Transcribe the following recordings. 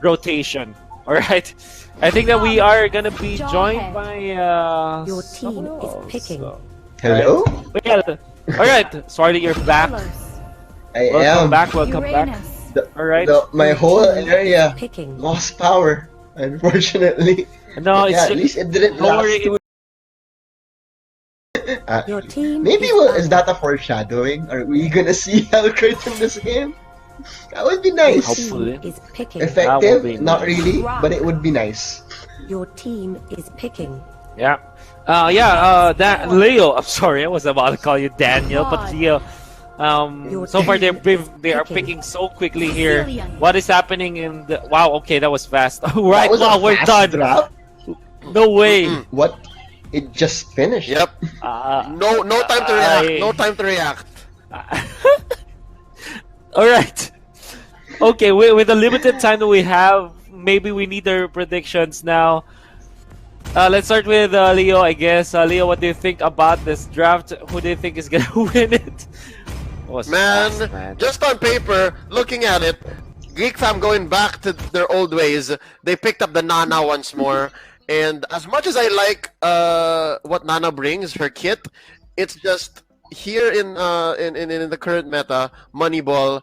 rotation. All right, I think that we are gonna be joined by Your team is picking. Hello? Yeah. All right, Swarly, you're back. I Welcome am. back. Welcome back. All right. My whole area Picking. lost power, unfortunately. No, it's Yeah, at least it didn't don't last. worry. Your team Maybe is is that a foreshadowing? Are we gonna see Hellcurt in this game? That would be nice. Hopefully. is picking. That would be Effective? Not nice. really, but it would be nice. Your team is picking. Yeah. That Leo. I'm sorry, I was about to call you Daniel, but Leo. So far they are picking so quickly here. What is happening in the? Wow. Okay, that was fast. Right. That was Wow, a we're fast done. drop? No way. What? It just finished. Yep. No time to react. No time to react. All right. Okay, with the limited time that we have, maybe we need their predictions now. Let's start with Leo, I guess. Leo, what do you think about this draft? Who do you think is gonna win it? Man, just on paper, looking at it, Geek Fam going back to their old ways. They picked up the Nana once more, and as much as I like what Nana brings, her kit, it's just here in the current meta, Moneyball.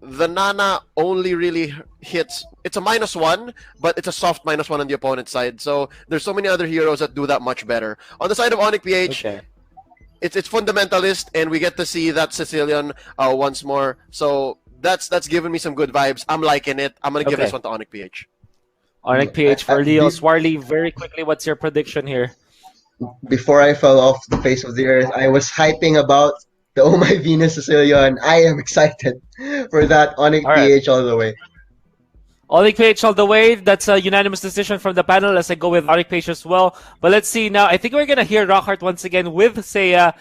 The Nana only really hits. It's a -1, but it's a soft -1 on the opponent's side. So there's so many other heroes that do that much better. On the side of ONIC PH, Okay. it's fundamentalist, and we get to see that Sicilian once more. So that's given me some good vibes. I'm liking it. I'm gonna give Okay. this one to ONIC PH. ONIC PH for Leo. Swarly, very quickly, what's your prediction here? Before I fell off the face of the earth, I was hyping about the Oh My Venus Sicilian. I am excited for that ONIC All right. PH all the way. ONIC PH all the way. That's a unanimous decision from the panel as I go with ONIC PH as well. But let's see now. I think we're going to hear Rockhart once again with Seiya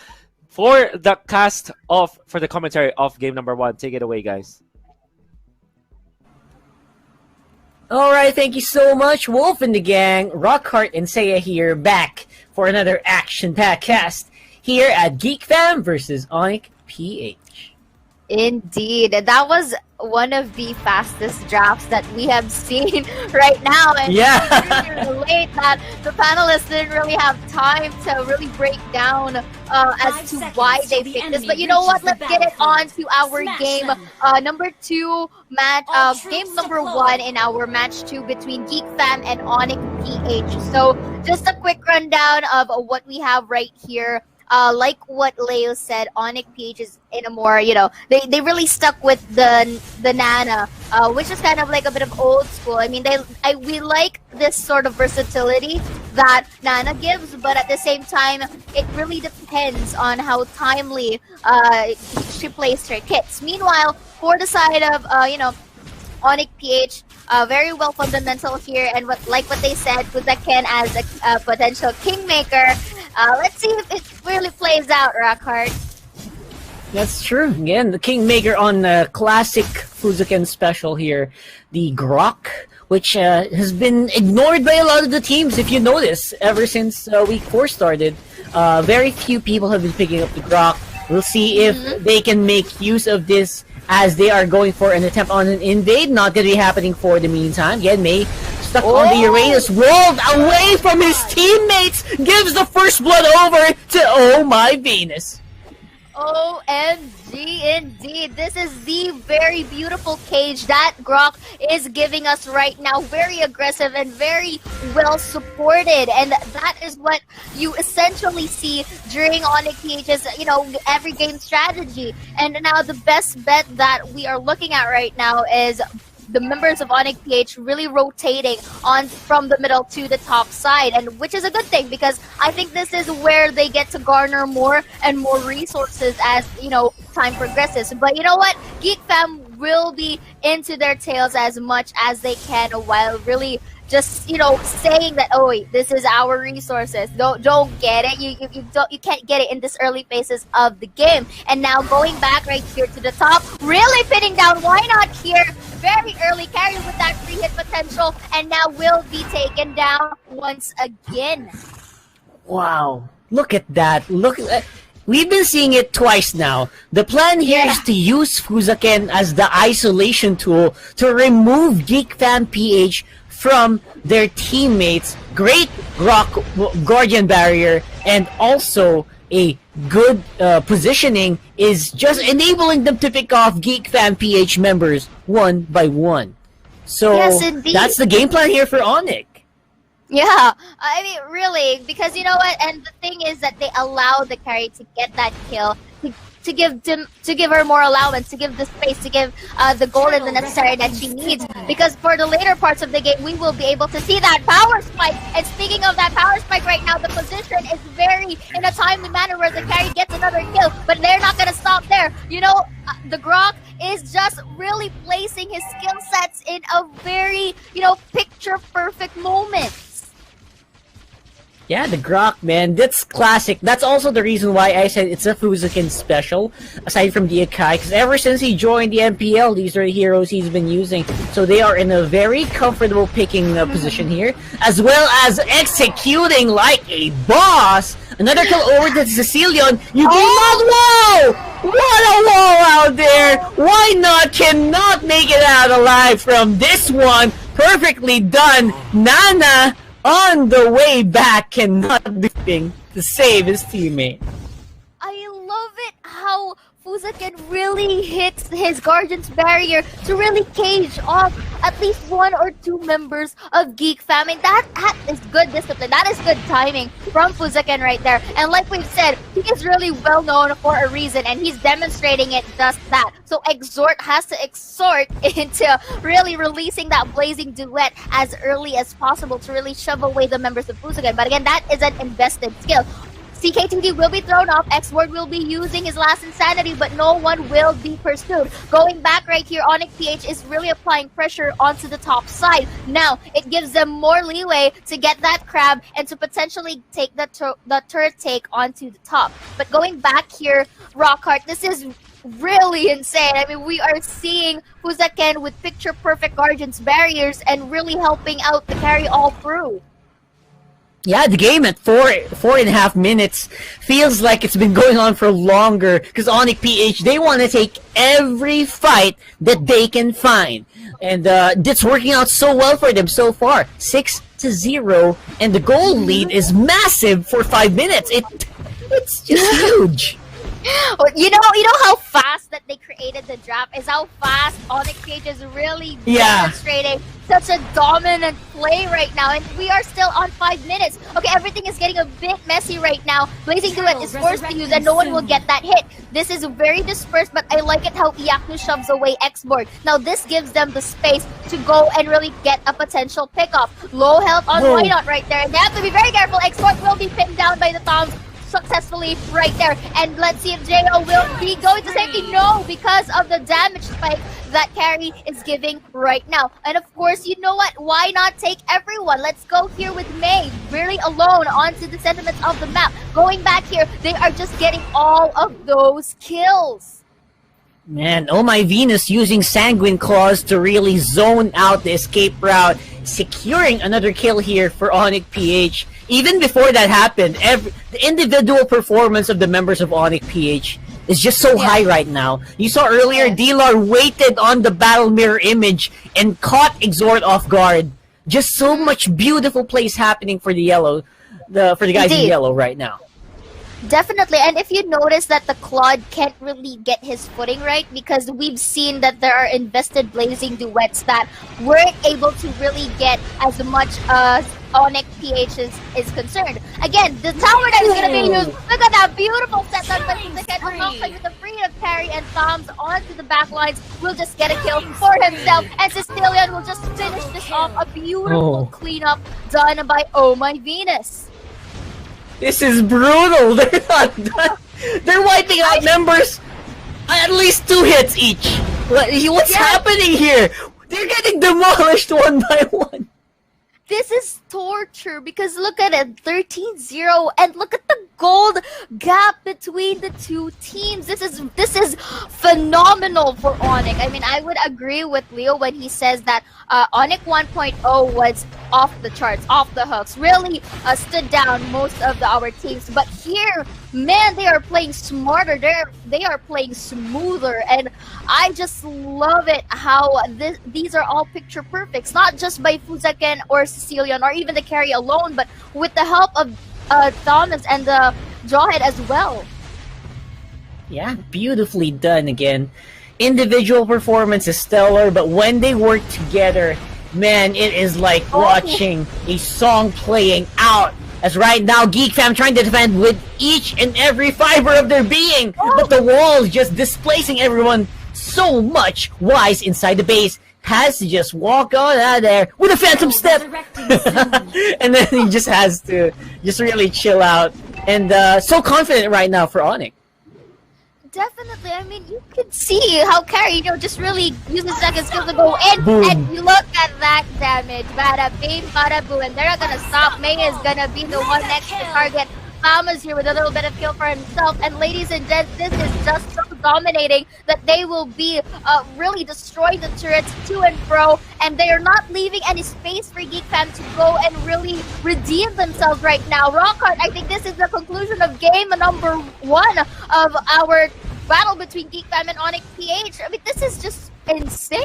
for the for the commentary of game number 1. Take it away, guys. Alright, thank you so much, Wolf and the gang. Rockhart and Seiya here, back for another action-packed cast here at GEEK FAM versus ONIC PH. Indeed, that was one of the fastest drafts that we have seen right now, and Yeah. I can really relate that the panelists didn't really have time to really break down as to why they picked this. But you know what? Let's get it on to our game number 2 match, game number 1 in our match 2 between GEEK FAM and ONIC PH. So just a quick rundown of what we have right here. Like what Leo said, ONIC PH is in a more, they really stuck with the Nana, which is kind of like a bit of old school. I mean, we like this sort of versatility that Nana gives, but at the same time, it really depends on how timely she plays her kits. Meanwhile, for the side of, ONIC PH, very well fundamental here, and like what they said, Ken as a potential kingmaker. Let's see if it really plays out, Rockhart. That's true. Again, the Kingmaker on the classic Fuzuken special here, the Grok, which has been ignored by a lot of the teams, if you notice, ever since week 4 started. Very few people have been picking up the Grok. We'll see if they can make use of this as they are going for an attempt on an invade. Not going to be happening for the meantime. Again, May stuck on the Uranus world away from his teammates, gives the first blood over to Oh My Venus. OMG, indeed. This is the very beautiful cage that Grok is giving us right now. Very aggressive and very well supported. And that is what you essentially see during ONIC PH's, every game strategy. And now the best bet that we are looking at right now is the members of ONIC PH really rotating on from the middle to the top side, and which is a good thing because I think this is where they get to garner more and more resources as time progresses. But you know what, GEEK FAM will be into their tails as much as they can while really just saying that, oh wait, this is our resources. Don't get it. You can't get it in this early phases of the game. And now going back right here to the top, really pinning down. Why not here? Very early carry with that free hit potential, and now will be taken down once again. Wow, look at that. Look at that. we've been seeing it twice now. The plan here is to use Fuzaken as the isolation tool to remove Geek Fan PH from their teammates. Great Guardian Barrier, and also a good positioning is just enabling them to pick off Geek Fan PH members one by one. So Yes, indeed. that's the game plan here for ONIC. Yeah, I mean, really, because you know what? And the thing is that they allow the carry to get that kill, to give her more allowance, to give the space, to give the gold and the necessary that she needs. Because for the later parts of the game, we will be able to see that power spike. And speaking of that power spike right now, the position is very in a timely manner where the carry gets another kill. But they're not gonna stop there. You know, the Grok is just really placing his skill sets in a very, you know, picture perfect moment. Yeah, the Grok, man, that's classic. That's also the reason why I said it's a Fuzakin special, aside from the Akai, because ever since he joined the MPL, these are the heroes he's been using. So they are in a very comfortable picking position here, as well as executing like a boss. Another kill over to Cecilion. You came out. Whoa! What a wall out there! Why not? Cannot make it out alive from this one. Perfectly done. Nana on the way back cannot do anything to save his teammate. I love it how Fuzakin really hits his Guardian's Barrier to really cage off at least one or two members of Geek Fam. And that is good discipline. That is good timing from Fuzakin right there. And like we've said, he is really well known for a reason, and he's demonstrating it just that. So Exhort has to exhort into really releasing that blazing duet as early as possible to really shove away the members of Fuzakin. But again, that is an invested skill. CKTD will be thrown off, X-Word will be using his last insanity, but no one will be pursued. Going back right here, ONIC PH is really applying pressure onto the top side. Now, it gives them more leeway to get that crab and to potentially take the turret take onto the top. But going back here, Rockhart, this is really insane. I mean, we are seeing Fuzaken with picture-perfect Guardian's Barriers and really helping out the carry all through. Yeah, the game at 4.5 minutes feels like it's been going on for longer, because ONIC PH, they want to take every fight that they can find. And it's working out so well for them so far. 6-0, and the goal lead is massive for 5 minutes. It's just huge. You know how fast that they created the draft is how fast ONIC PH is really demonstrating such a dominant play right now, and we are still on 5 minutes. Okay, everything is getting a bit messy right now. Blazing Duet is forced to use and no one will get that hit. This is very dispersed, but I like it how Iyaku shoves away X-Board. Now this gives them the space to go and really get a potential pickoff. Low health on Whiteout right there, and they have to be very careful. X-Board will be pinned down by the Toms successfully right there, and let's see if JO will be going to safety. No, because of the damage spike that carry is giving right now. And of course, you know what, why not take everyone? Let's go here with May really alone onto the sentiments of the map. Going back here, they are just getting all of those kills. Man, oh my Venus using Sanguine Claws to really zone out the escape route, securing another kill here for ONIC PH. Even before that happened, the individual performance of the members of ONIC PH is just so high right now. You saw earlier, D-Lar waited on the battle mirror image and caught Exhort off guard. Just so much beautiful plays happening for the for the guys in yellow right now. Definitely, and if you notice that the Claude can't really get his footing right, because we've seen that there are invested blazing duets that weren't able to really get as much as ONIC PH is concerned. Again, the tower that is going to be used, look at that beautiful setup, but the Ken alongside with the freedom carry and Toms onto the back lines will just get a kill for himself, and Sicilian will just finish this off. A beautiful cleanup done by Oh My Venus. This is brutal. They're not done. They're wiping out members at least 2 hits each. What's happening here? They're getting demolished one by one. This is torture, because look at it, 13-0, and look at the gold gap between the two teams. This is phenomenal for ONIC. I mean, I would agree with Leo when he says that ONIC 1.0 was off the charts, off the hooks. Really stood down most of our teams. But here, man, they are playing smarter. They are playing smoother, and I just love it how these are all picture perfects, not just by Fuzaken or Sicilian or even the carry alone, but with the help of Thomas and the Jawhead as well. Yeah, beautifully done again. Individual performance is stellar, but when they work together, man, it is like watching a song playing out. As right now, Geek Fam trying to defend with each and every fiber of their being, but the wall just displacing everyone so much. Wise inside the base has to just walk on out of there with a phantom step, and then he just has to just really chill out. And so confident right now for ONIC. Definitely. I mean, you can see how Carry, just really uses second skill to go in. Boom. And you look at that damage. Bada bing, bada boo. And they're not gonna stop. Mei is gonna be the one next to target. Fama's here with a little bit of kill for himself. And ladies and gents, this is just so dominating that they will be really destroying the turrets to and fro. And they are not leaving any space for Geek Fam to go and really redeem themselves right now. Rockhart, I think this is the conclusion of game number 1 of our battle between Geek Fam and ONIC PH. I mean, this is just insane.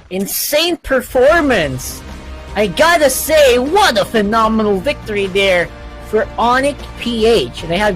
Insane performance. I gotta say, what a phenomenal victory there for ONIC PH. They have